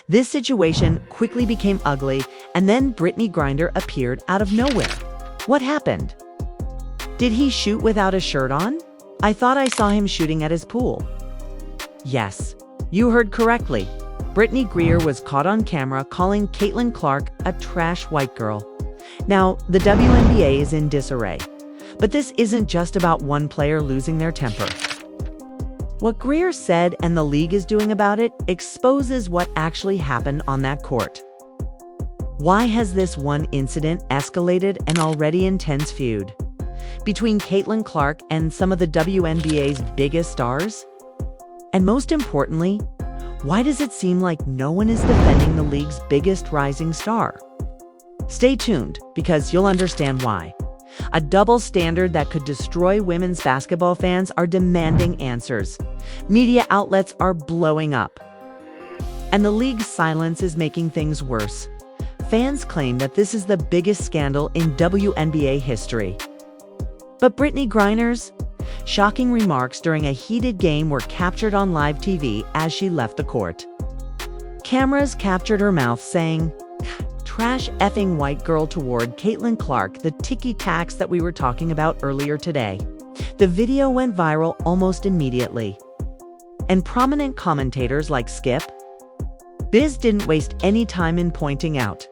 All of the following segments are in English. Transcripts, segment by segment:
This situation quickly became ugly, and then Brittney Griner appeared out of nowhere. What happened? Did he shoot without a shirt on? I thought I saw him shooting at his pool. Yes, you heard correctly. Brittney Griner was caught on camera calling Caitlin Clark a trash white girl. Now, the WNBA is in disarray, but this isn't just about one player losing their temper. What Griner said and the league is doing about it exposes what actually happened on that court. Why has this one incident escalated an already intense feud between Caitlin Clark and some of the WNBA's biggest stars? And most importantly, why does it seem like no one is defending the league's biggest rising star? Stay tuned, because you'll understand why. A double standard that could destroy women's basketball fans are demanding answers. Media outlets are blowing up. And the league's silence is making things worse. Fans claim that this is the biggest scandal in WNBA history. But Brittney Griner's shocking remarks during a heated game were captured on live TV as she left the court. Cameras captured her mouth saying, "Trash effing white girl" toward Caitlin Clark, the ticky-tacks that we were talking about earlier today. The video went viral almost immediately. And prominent commentators like Skip Biz didn't waste any time in pointing out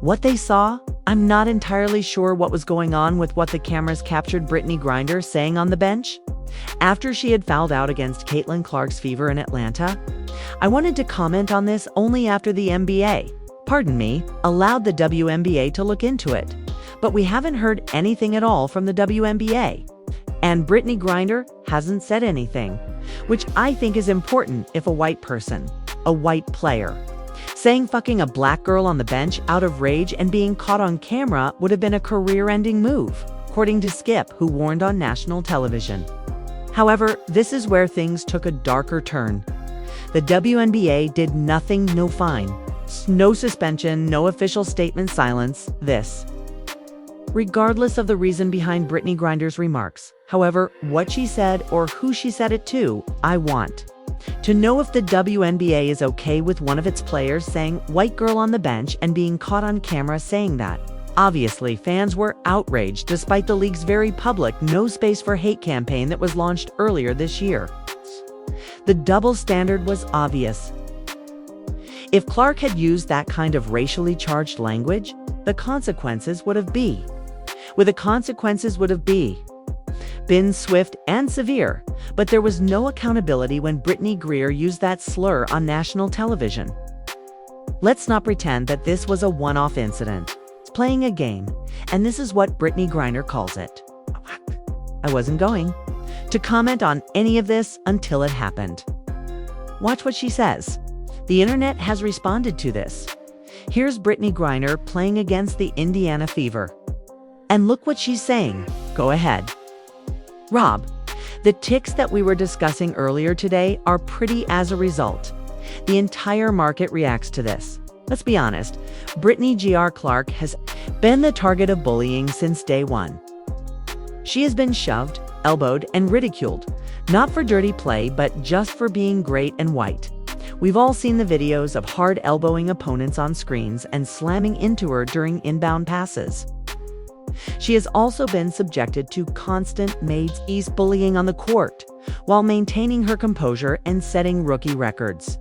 what they saw. I'm not entirely sure what was going on with what the cameras captured Brittney Griner saying on the bench after she had fouled out against Caitlin Clark's Fever in Atlanta. I wanted to comment on this only after the NBA, allowed the WNBA to look into it. But we haven't heard anything at all from the WNBA. And Brittney Griner hasn't said anything, which I think is important if a white person, a white player, saying fucking a black girl on the bench out of rage and being caught on camera would have been a career-ending move, according to Skip, who warned on national television. However, this is where things took a darker turn. The WNBA did nothing, no fine, no suspension, no official statement, silence, this. Regardless of the reason behind Brittney Griner's remarks, however, what she said or who she said it to, I want to know if the WNBA is okay with one of its players saying "white girl" on the bench and being caught on camera saying that. Obviously, fans were outraged despite the league's very public No Space for Hate campaign that was launched earlier this year. The double standard was obvious. If Clark had used that kind of racially charged language, the consequences would have been swift and severe, but there was no accountability when Brittney Griner used that slur on national television. Let's not pretend that this was a one-off incident. It's playing a game, and this is what Brittney Griner calls it. I wasn't going to comment on any of this until it happened. Watch what she says. The internet has responded to this. Here's Brittney Griner playing against the Indiana Fever. And look what she's saying. Go ahead. Rob, the ticks that we were discussing earlier today are pretty as a result. The entire market reacts to this. Let's be honest, Brittney Clark has been the target of bullying since day one. She has been shoved, elbowed, and ridiculed, not for dirty play, but just for being great and white. We've all seen the videos of hard elbowing opponents on screens and slamming into her during inbound passes. She has also been subjected to constant maid-ease bullying on the court, while maintaining her composure and setting rookie records.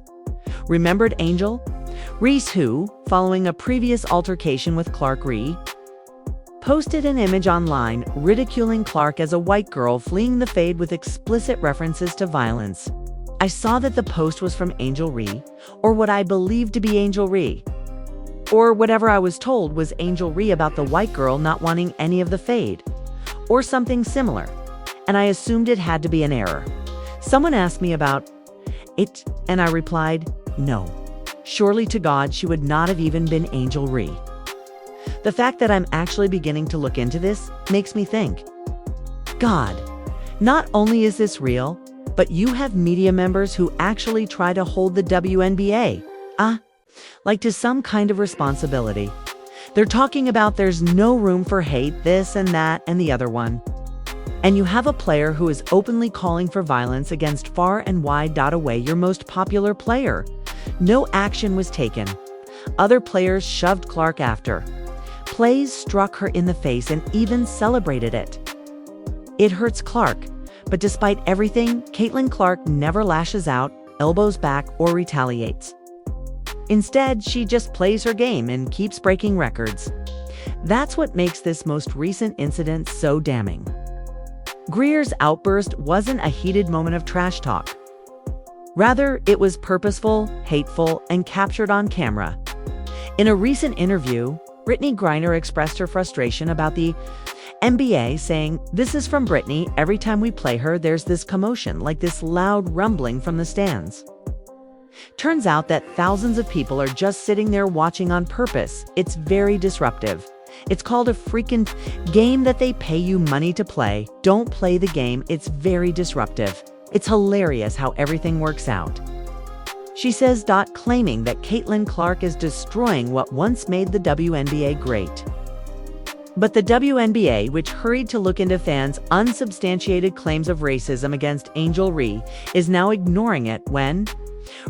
Remembered Angel Reese, who, following a previous altercation with Clark posted an image online ridiculing Clark as a white girl fleeing the fade with explicit references to violence. I saw that the post was from Angel or what I believed to be Angel or whatever I was told was Angel about the white girl not wanting any of the fade, or something similar, and I assumed it had to be an error. Someone asked me about it, and I replied, no. Surely to God she would not have even been Angel The fact that I'm actually beginning to look into this makes me think, God, not only is this real, but you have media members who actually try to hold the WNBA, like to some kind of responsibility. They're talking about there's no room for hate, this and that and the other one. And you have a player who is openly calling for violence against far and wide away your most popular player. No action was taken. Other players shoved Clark after. Plays struck her in the face and even celebrated it. It hurts Clark, but despite everything, Caitlin Clark never lashes out, elbows back, or retaliates. Instead, she just plays her game and keeps breaking records. That's what makes this most recent incident so damning. Grier's outburst wasn't a heated moment of trash talk. Rather, it was purposeful, hateful, and captured on camera. In a recent interview, Brittney Griner expressed her frustration about the NBA, saying, "This is from Brittney. Every time we play her, there's this commotion, like this loud rumbling from the stands." Turns out that thousands of people are just sitting there watching on purpose. It's very disruptive. It's called a freaking game that they pay you money to play. Don't play the game. It's very disruptive. It's hilarious how everything works out. She says, claiming that Caitlin Clark is destroying what once made the WNBA great. But the WNBA, which hurried to look into fans' unsubstantiated claims of racism against Angel Reese, is now ignoring it when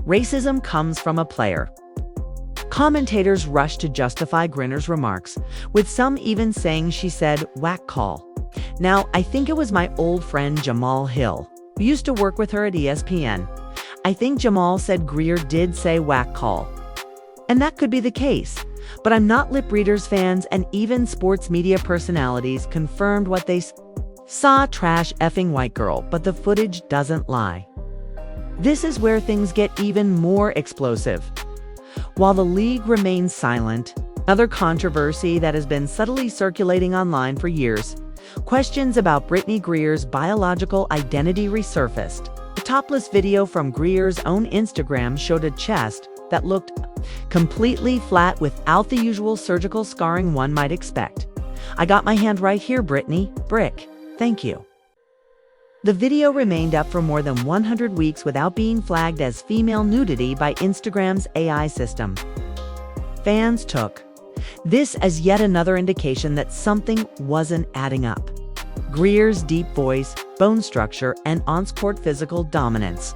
racism comes from a player. Commentators rushed to justify Griner's remarks, with some even saying she said, "whack call." Now, I think it was my old friend Jamal Hill, who used to work with her at ESPN. I think Jamal said Grier did say whack call. And that could be the case, but I'm not lip readers. Fans and even sports media personalities confirmed what they saw. Trash effing white girl, but the footage doesn't lie. This is where things get even more explosive. While the league remains silent, another controversy that has been subtly circulating online for years, questions about Brittney Griner's biological identity resurfaced. The topless video from Grier's own Instagram showed a chest that looked completely flat without the usual surgical scarring one might expect. "I got my hand right here, Brittney. Brick. Thank you." The video remained up for more than 100 weeks without being flagged as female nudity by Instagram's AI system. Fans took this as yet another indication that something wasn't adding up. Grier's deep voice, bone structure, and on-court physical dominance.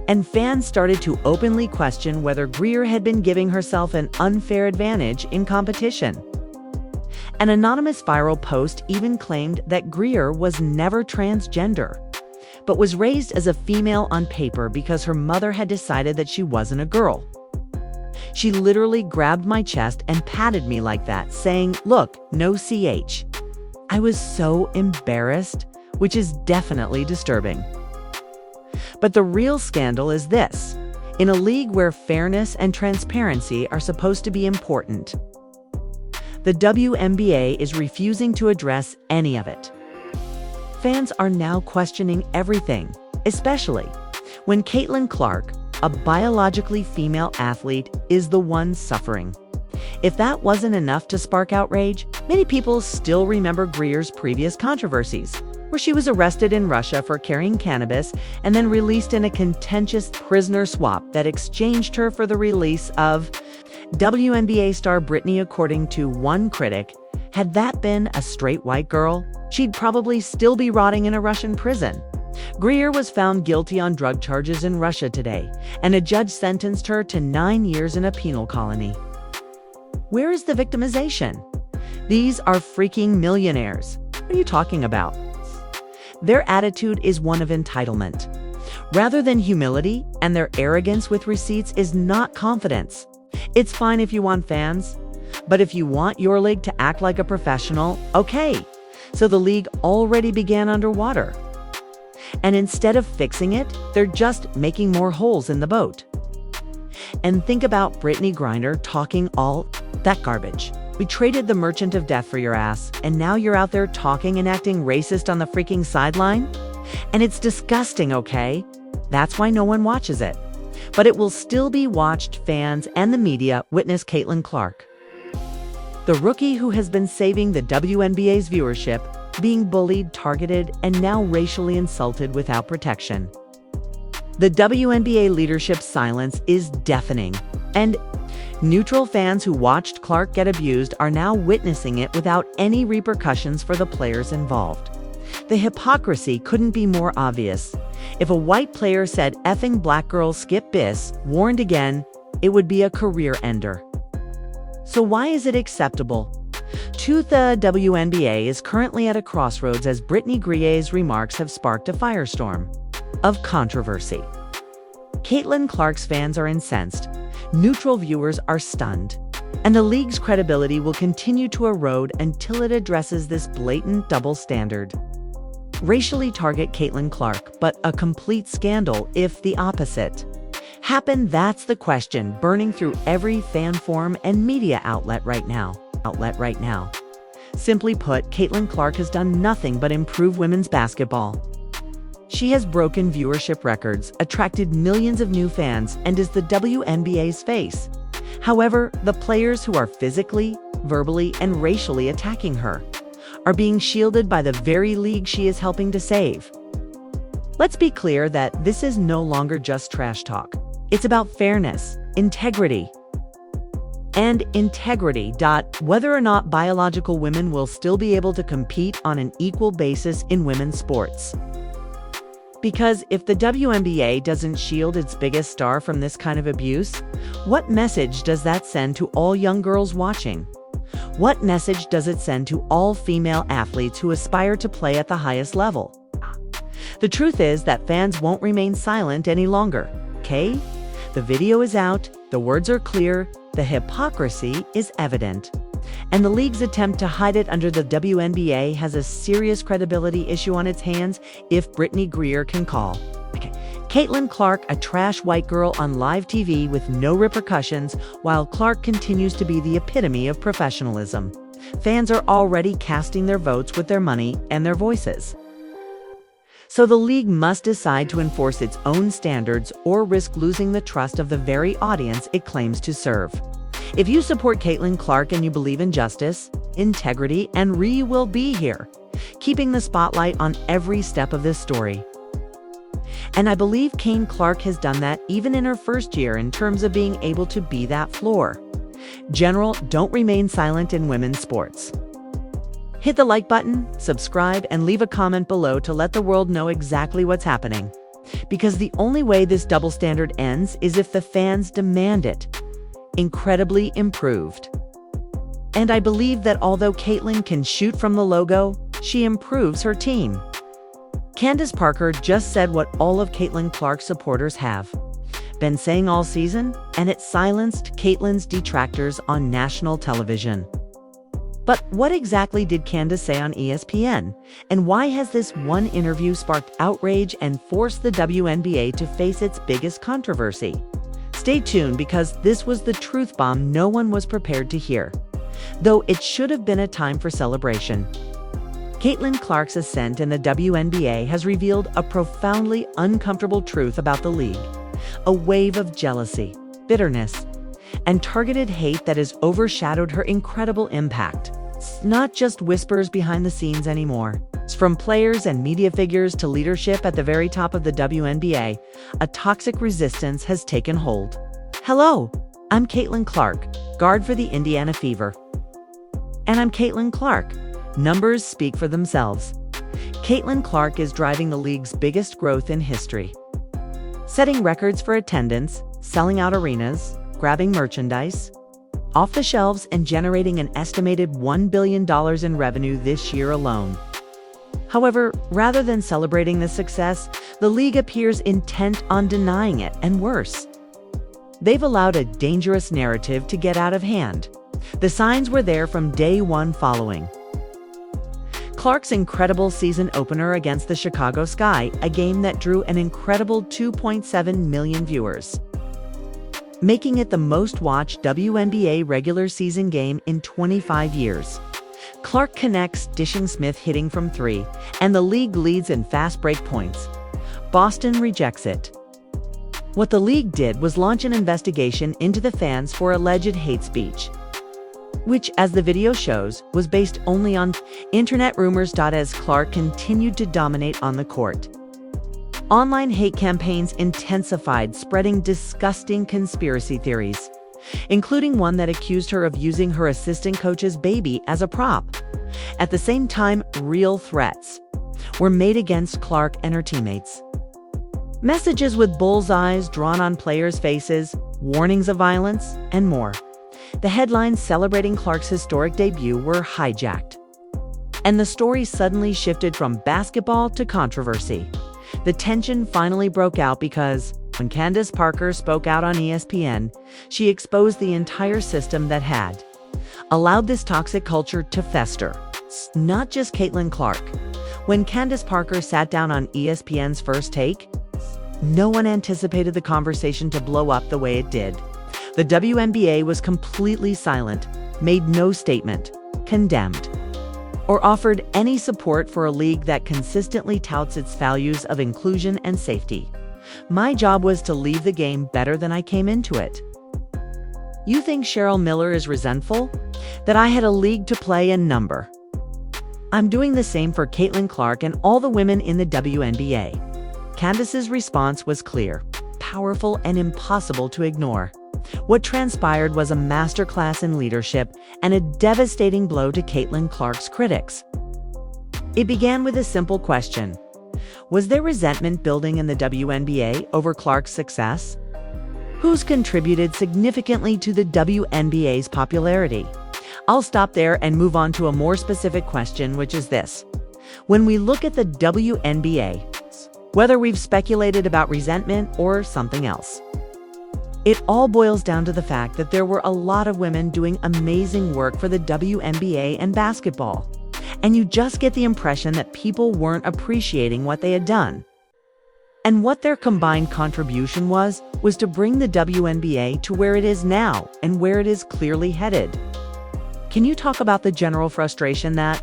And fans started to openly question whether Grier had been giving herself an unfair advantage in competition. An anonymous viral post even claimed that Grier was never transgender, but was raised as a female on paper because her mother had decided that she wasn't a girl. "She literally grabbed my chest and patted me like that, saying, 'Look, no CH.' I was so embarrassed," which is definitely disturbing. But the real scandal is this: in a league where fairness and transparency are supposed to be important, the WNBA is refusing to address any of it. Fans are now questioning everything, especially when Caitlin Clark, a biologically female athlete, is the one suffering. If that wasn't enough to spark outrage, many people still remember Grier's previous controversies, where she was arrested in Russia for carrying cannabis and then released in a contentious prisoner swap that exchanged her for the release of WNBA star Brittney. According to one critic, had that been a straight white girl, she'd probably still be rotting in a Russian prison. Grier was found guilty on drug charges in Russia today, and a judge sentenced her to 9 years in a penal colony. Where is the victimization? These are freaking millionaires. What are you talking about? Their attitude is one of entitlement, rather than humility, and their arrogance with receipts is not confidence. It's fine if you want fans, but if you want your league to act like a professional, okay. So the league already began underwater. And instead of fixing it, they're just making more holes in the boat. And think about Brittney Griner talking all that garbage. We traded the merchant of death for your ass, and now you're out there talking and acting racist on the freaking sideline? And it's disgusting, okay? That's why no one watches it. But it will still be watched. Fans and the media witness Caitlin Clark, the rookie who has been saving the WNBA's viewership, being bullied, targeted, and now racially insulted without protection. The WNBA leadership's silence is deafening, and neutral fans who watched Clark get abused are now witnessing it without any repercussions for the players involved. The hypocrisy couldn't be more obvious, If a white player said effing black girl skip bis, warned again, it would be a career ender. So why is it acceptable? The WNBA is currently at a crossroads as Brittney Griner's remarks have sparked a firestorm of controversy. Caitlin Clark's fans are incensed, neutral viewers are stunned, and the league's credibility will continue to erode until it addresses this blatant double standard. Racially target Caitlin Clark, but a complete scandal if the opposite happened. That's the question burning through every fan forum and media outlet right now. Simply put, Caitlin Clark has done nothing but improve women's basketball. She has broken viewership records, attracted millions of new fans, and is the WNBA's face. However, the players who are physically, verbally, and racially attacking her are being shielded by the very league she is helping to save. Let's be clear that this is no longer just trash talk. It's about fairness, integrity, whether or not biological women will still be able to compete on an equal basis in women's sports. Because if the WNBA doesn't shield its biggest star from this kind of abuse, what message does that send to all young girls watching? What message does it send to all female athletes who aspire to play at the highest level? The truth is that fans won't remain silent any longer, okay? The video is out, the words are clear, the hypocrisy is evident. And the league's attempt to hide it under the WNBA has a serious credibility issue on its hands if Brittney Griner can call Caitlin Clark a trash white girl on live TV with no repercussions, while Clark continues to be the epitome of professionalism. Fans are already casting their votes with their money and their voices. So the league must decide to enforce its own standards or risk losing the trust of the very audience it claims to serve. If you support Caitlin Clark and you believe in justice, integrity, and will be here, keeping the spotlight on every step of this story. And I believe Caitlin Clark has done that even in her first year in terms of being able to be that floor general. Don't remain silent in women's sports. Hit the like button, subscribe, and leave a comment below to let the world know exactly what's happening. Because the only way this double standard ends is if the fans demand it incredibly improved. And I believe that although Caitlin can shoot from the logo, she improves her team. Candace Parker just said what all of Caitlin Clark's supporters have been saying all season, and it silenced Caitlin's detractors on national television. But what exactly did Candace say on ESPN? And why has this one interview sparked outrage and forced the WNBA to face its biggest controversy? Stay tuned, because this was the truth bomb no one was prepared to hear, though it should have been a time for celebration. Caitlin Clark's ascent in the WNBA has revealed a profoundly uncomfortable truth about the league, a wave of jealousy, bitterness, and targeted hate that has overshadowed her incredible impact. It's not just whispers behind the scenes anymore. From players and media figures to leadership at the very top of the WNBA, a toxic resistance has taken hold. Hello, I'm Caitlin Clark, guard for the Indiana Fever. And I'm Caitlin Clark. Numbers speak for themselves. Caitlin Clark is driving the league's biggest growth in history, setting records for attendance, selling out arenas, grabbing merchandise off the shelves, and generating an estimated $1 billion in revenue this year alone. However, rather than celebrating this success, the league appears intent on denying it, and worse. They've allowed a dangerous narrative to get out of hand. The signs were there from day one following Clark's incredible season opener against the Chicago Sky, a game that drew an incredible 2.7 million viewers, making it the most-watched WNBA regular season game in 25 years. Clark connects, dishing Smith hitting from three, and the league leads in fast break points. Boston rejects it. What the league did was launch an investigation into the fans for alleged hate speech, which, as the video shows, was based only on internet rumors. As Clark continued to dominate on the court, online hate campaigns intensified, spreading disgusting conspiracy theories, including one that accused her of using her assistant coach's baby as a prop. At the same time, real threats were made against Clark and her teammates. Messages with bullseyes drawn on players' faces, warnings of violence, and more. The headlines celebrating Clark's historic debut were hijacked. And the story suddenly shifted from basketball to controversy. The tension finally broke out because, when Candace Parker spoke out on ESPN, she exposed the entire system that had allowed this toxic culture to fester. Not just Caitlin Clark. When Candace Parker sat down on ESPN's First Take, no one anticipated the conversation to blow up the way it did. The WNBA was completely silent, made no statement, condemned, or offered any support for a league that consistently touts its values of inclusion and safety. My job was to leave the game better than I came into it. You think Cheryl Miller is resentful? That I had a league to play and number. I'm doing the same for Caitlin Clark and all the women in the WNBA. Candace's response was clear, powerful, and impossible to ignore. What transpired was a masterclass in leadership and a devastating blow to Caitlin Clark's critics. It began with a simple question. Was there resentment building in the WNBA over Clark's success? Who's contributed significantly to the WNBA's popularity? I'll stop there and move on to a more specific question, which is this. When we look at the WNBA, whether we've speculated about resentment or something else, it all boils down to the fact that there were a lot of women doing amazing work for the WNBA and basketball, and you just get the impression that people weren't appreciating what they had done. And what their combined contribution was to bring the WNBA to where it is now and where it is clearly headed. Can you talk about the general frustration that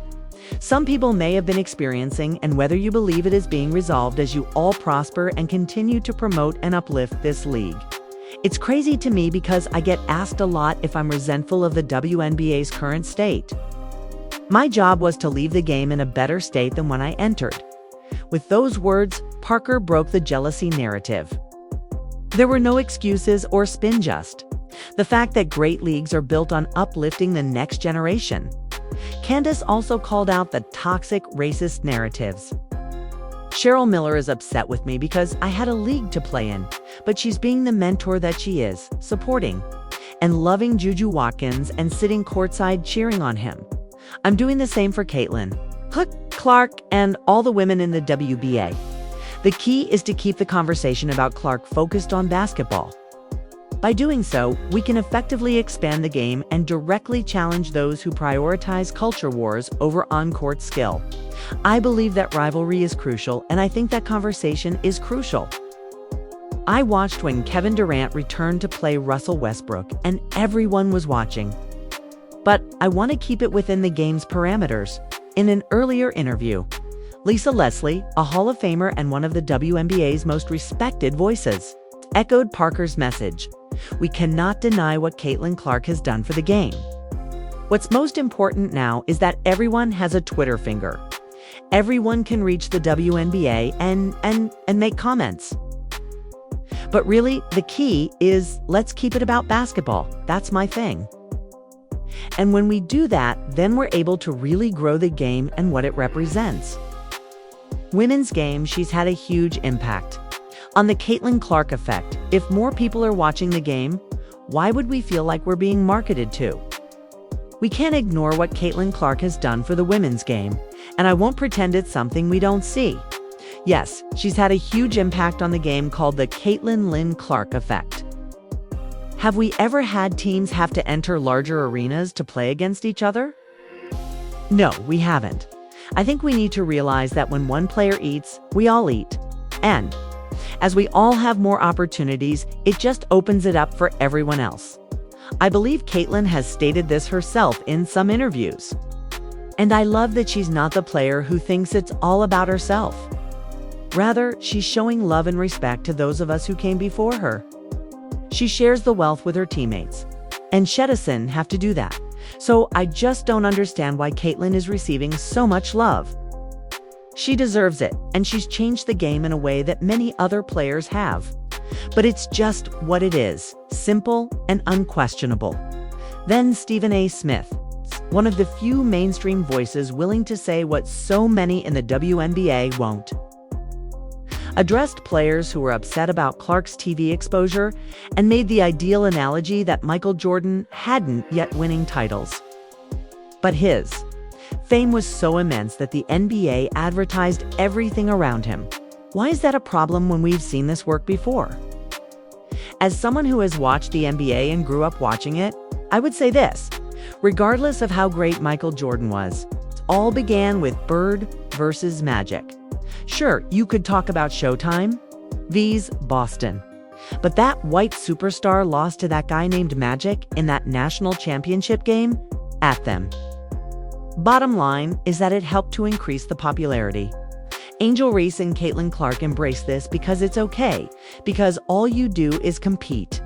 some people may have been experiencing, and whether you believe it is being resolved as you all prosper and continue to promote and uplift this league? It's crazy to me because I get asked a lot if I'm resentful of the WNBA's current state. My job was to leave the game in a better state than when I entered. With those words, Parker broke the jealousy narrative. There were no excuses or spin, just the fact that great leagues are built on uplifting the next generation. Candace also called out the toxic, racist narratives. Cheryl Miller is upset with me because I had a league to play in, but she's being the mentor that she is, supporting and loving Juju Watkins and sitting courtside cheering on him. I'm doing the same for Caitlin Clark and all the women in the WBA. The key is to keep the conversation about Clark focused on basketball. By doing so, we can effectively expand the game and directly challenge those who prioritize culture wars over on-court skill. I believe that rivalry is crucial, and I think that conversation is crucial. I watched when Kevin Durant returned to play Russell Westbrook, and everyone was watching. But I want to keep it within the game's parameters. In an earlier interview, Lisa Leslie, a Hall of Famer and one of the WNBA's most respected voices, echoed Parker's message. We cannot deny what Caitlin Clark has done for the game. What's most important now is that everyone has a Twitter finger. Everyone can reach the WNBA and make comments. But really, the key is let's keep it about basketball. That's my thing. And when we do that, then we're able to really grow the game and what it represents. Women's game, she's had a huge impact. On the Caitlin Clark effect, if more people are watching the game, why would we feel like we're being marketed to? We can't ignore what Caitlin Clark has done for the women's game, and I won't pretend it's something we don't see. Yes, she's had a huge impact on the game called the Caitlin Lynn Clark effect. Have we ever had teams have to enter larger arenas to play against each other? No, we haven't. I think we need to realize that when one player eats, we all eat. And as we all have more opportunities, it just opens it up for everyone else. I believe Caitlin has stated this herself in some interviews. And I love that she's not the player who thinks it's all about herself. Rather, she's showing love and respect to those of us who came before her. She shares the wealth with her teammates, and Shedison have to do that. So I just don't understand why Caitlin is receiving so much love. She deserves it, and she's changed the game in a way that many other players have. But it's just what it is, simple and unquestionable. Then Stephen A. Smith, one of the few mainstream voices willing to say what so many in the WNBA won't. addressed players who were upset about Clark's TV exposure, and made the ideal analogy that Michael Jordan hadn't yet winning titles. But his fame was so immense that the NBA advertised everything around him. Why is that a problem when we've seen this work before? As someone who has watched the NBA and grew up watching it, I would say this: regardless of how great Michael Jordan was, it all began with Bird versus Magic. Sure, you could talk about Showtime vs. Boston, but that white superstar lost to that guy named Magic in that national championship game at them. Bottom line is that it helped to increase the popularity. Angel Reese and Caitlin Clark embraced this because it's okay, because all you do is compete.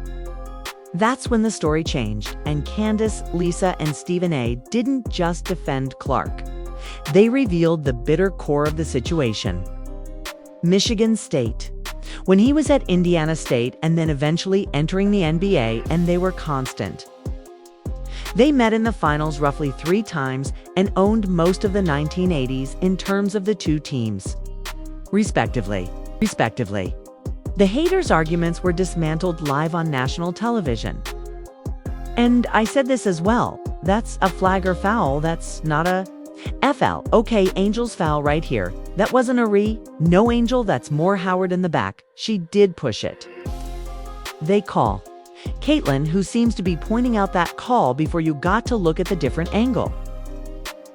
That's when the story changed, and Candace, Lisa, and Stephen A. didn't just defend Clark. They revealed the bitter core of the situation. Michigan State. When he was at Indiana State and then eventually entering the NBA, and they were constant. They met in the finals roughly 3 times and owned most of the 1980s in terms of the two teams, respectively. The haters' arguments were dismantled live on national television. And I said this as well: that's a flag or foul, that's not a FL. Okay, Angel's foul right here. That wasn't a no, Angel, that's more Howard in the back. She did push it. They call. Caitlin, who seems to be pointing out that call before you got to look at the different angle.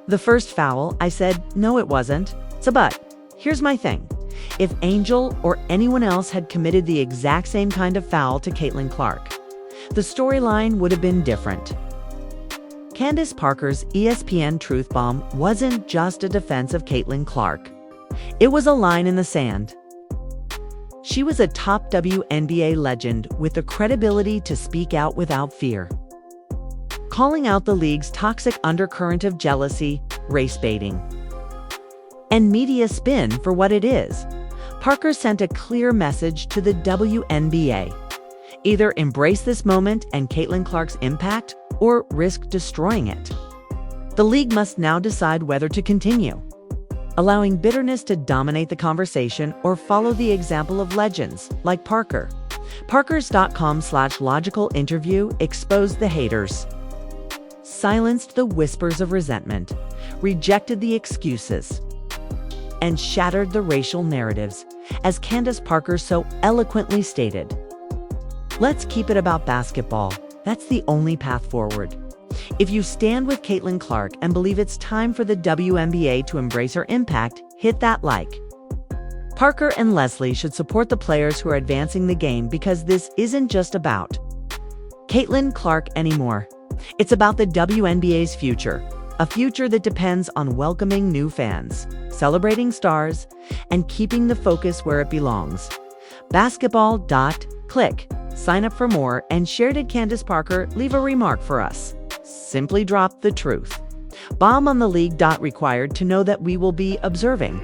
The first foul, I said, no, it wasn't. It's a but. Here's my thing. If Angel or anyone else had committed the exact same kind of foul to Caitlin Clark, the storyline would have been different. Candace Parker's ESPN truth bomb wasn't just a defense of Caitlin Clark. It was a line in the sand. She was a top WNBA legend with the credibility to speak out without fear, calling out the league's toxic undercurrent of jealousy, race baiting, and media spin for what it is. Parker sent a clear message to the WNBA. Either embrace this moment and Caitlin Clark's impact, or risk destroying it. The league must now decide whether to continue, allowing bitterness to dominate the conversation, or follow the example of legends like Parker. Parkers.com/logical interview exposed the haters, silenced the whispers of resentment, rejected the excuses, and shattered the racial narratives, as Candace Parker so eloquently stated. Let's keep it about basketball. That's the only path forward. If you stand with Caitlin Clark and believe it's time for the WNBA to embrace her impact, hit that like. Parker and Leslie should support the players who are advancing the game, because this isn't just about Caitlin Clark anymore. It's about the WNBA's future, a future that depends on welcoming new fans, celebrating stars, and keeping the focus where it belongs. Basketball.click. Sign up for more and share. Did Candace Parker leave a remark for us? Simply drop the truth. Bomb on the league. Required to know that we will be observing.